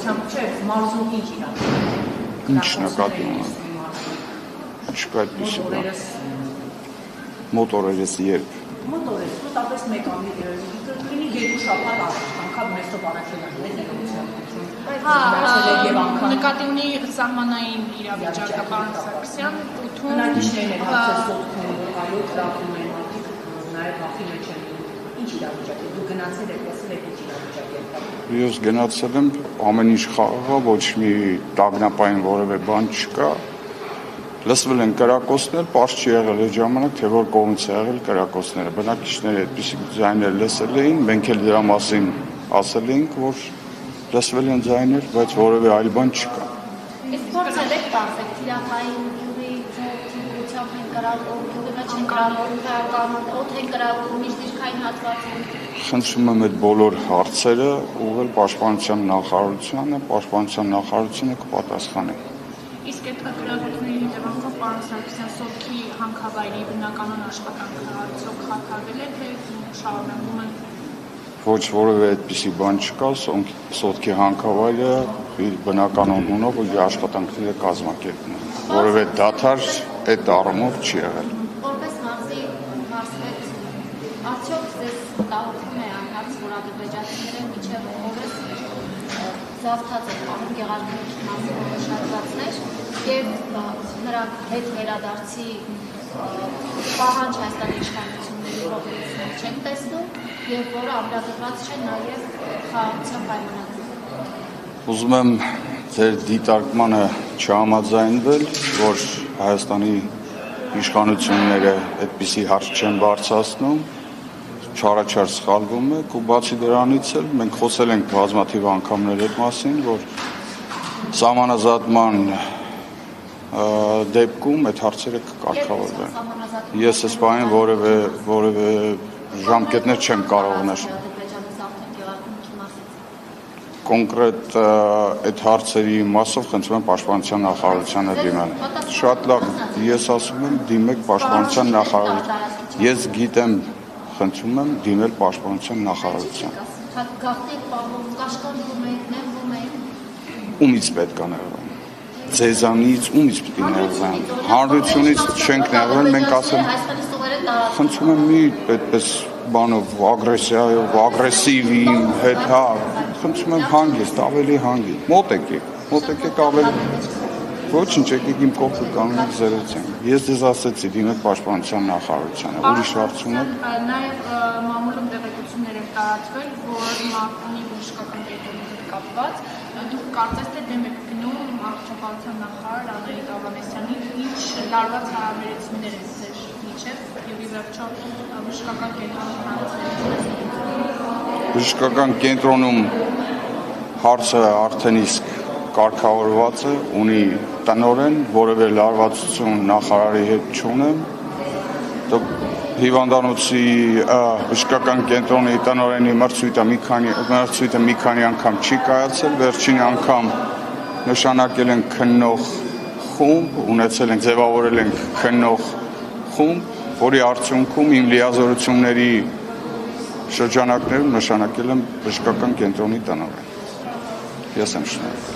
չէ, մարզում ինչ իրավիճակ։ Ինչ նկատի ունեմ։ Չկա այդպիսի բան։ Մոտորերս երբ։ Մոտորերս, մոտավորապես մեկ ամիս, լինի 2 շաբաթ առաջ, անգամ մեստով առաջելան նկատի ունի սահմանային իրավիճակը, պարոն Սարգսյան, ութում բնակիչներն են հարցեր սոտքում, այո, տրապում են, նաև վախի մեջ են, ինչ իրավիճակ է, դու գնացել եք, տեսել եք ինչ իրավիճակ է։ Ես գնացել եմ, ամեն ինչ խաղաղ, ոչ մի տագնապային որևէ բան չկա։ Լսվել են կրակոցներ, պարզ չի եղել այդ ժամանակ, թե որ կողմից է եղել կրակոցները։ Բնակիչները այդպիսի ձայներ լսել էին, մենք էլ դրա մասին ասել էինք, որ լսվել են ձայներ, բայց որևէ այլ բան չկա։ Իսկ փորձել եք բացել թիրախային յուղի թիրախությամբ են կրակում, յուղի մեջ են կրակում, օդ են կրակում, միջդիրքային հատվածում։ Խնդրում եմ այդ բոլոր հարցերը ուղղել Պաշտպանության նախարարությանը, Պաշտպանության նախարարությունը կպատասխանի։ Իսկ այդ գրագործների հետևանքով պարոն Սարգսյան Սոտքի հանքավայրի բնականոն աշխատանքը արդյոք խաթարվել է, թե շարունակվում են։ Ոչ որևէ այդպիսի բան չկա, Սոտքի հանքավայրը իր բնականոն ունով ու աշխատանքները կազմակերպում են։ Որևէ դադար այդ առումով չի եղել։ Որպես մարզի մարզվեց, արդյոք ձեզ տարվում է անհարց, որ ադրբեջանցիները մինչև օրս զավթած են անում Գեղարքունիքի մասին հաշվարկներ եւ նրանք հետ վերադարձի պահանջ Հայաստանի իշխանությունների կողմից չեն տեսնում եւ որը ամրագրված չէ նաեւ խաղաղության պայմանագրում։ Ուզում եմ ձեր դիտարկմանը չհամաձայնվել, որ Հայաստանի իշխանությունները այդպիսի հարց չեն բարձրացնում, չարաչար սխալվում եք ու բացի դրանից էլ մենք խոսել ենք բազմաթիվ անգամներ այդ մասին, որ սահմանազատման դեպքում այդ հարցերը կկարգավորվեն։ Ես այս բանին որևէ ժամկետներ չեմ կարող նշել։ Կոնկրետ այդ հարցերի մասով խնդրում եմ Պաշտպանության նախարարությանը դիմել։ Շատ լավ, ես ասում եմ դիմեք Պաշտպանության նախարարության։ Ես գիտեմ, խնդրում եմ դիմել Պաշտպանության նախարարության։ Գաղտնի պահում, կաշկանդվում եք, նեղվում եք։ Ումից պետք է նեղվեն։ Ձեզանից ումից պետք է նեղվեն։ Հանրությունից չենք նեղվել, մենք ասել խնդրում եմ մի այդպես բանով ագրեսիայով, ագրեսիվ իմ հետ, հա, խնդրում եմ հանգիստ, ավելի հանգիստ։ Մոտեք եք ավելի։ Ոչինչ, եկեք իմ կողքը կանոնեք զրուցենք։ Ես ձեզ ասեցի, դիմեք Պաշտպանության նախարարությանը, ուրիշ հարց ունեք։ Նաև մամուլում տեղեկություններ են տարածվել, որ Մարտունի բժշկական կենտրոնի հետ կապված դուք կարծես թե դեմ եք գնում առողջապահության նախարար Անդրեյ Ավանեսյանի, ինչ լարված հարաբերություններ են ձեր միջև եւ ի վերջո բժշկական կենտրոնում Բժշկական կենտրոնում հարցը արդեն իսկ կարգավորված է, ունի տնօրեն, որևէ լարվածություն նախարարի հետ չունեմ։ Հիվանդանոցի բժշկական կենտրոնի տնօրենի մրցույթը մի քանի անգամ չի կայացել, վերջին անգամ նշանակել են քննող խումբ, ունեցել ենք, ձևավորել ենք քննող խումբ, որի արդյունքում իմ լիազորությունների շրջանակներում նշանակել եմ բժշկական կենտրոնի տնօրեն։ Ես եմ շնորհակալ։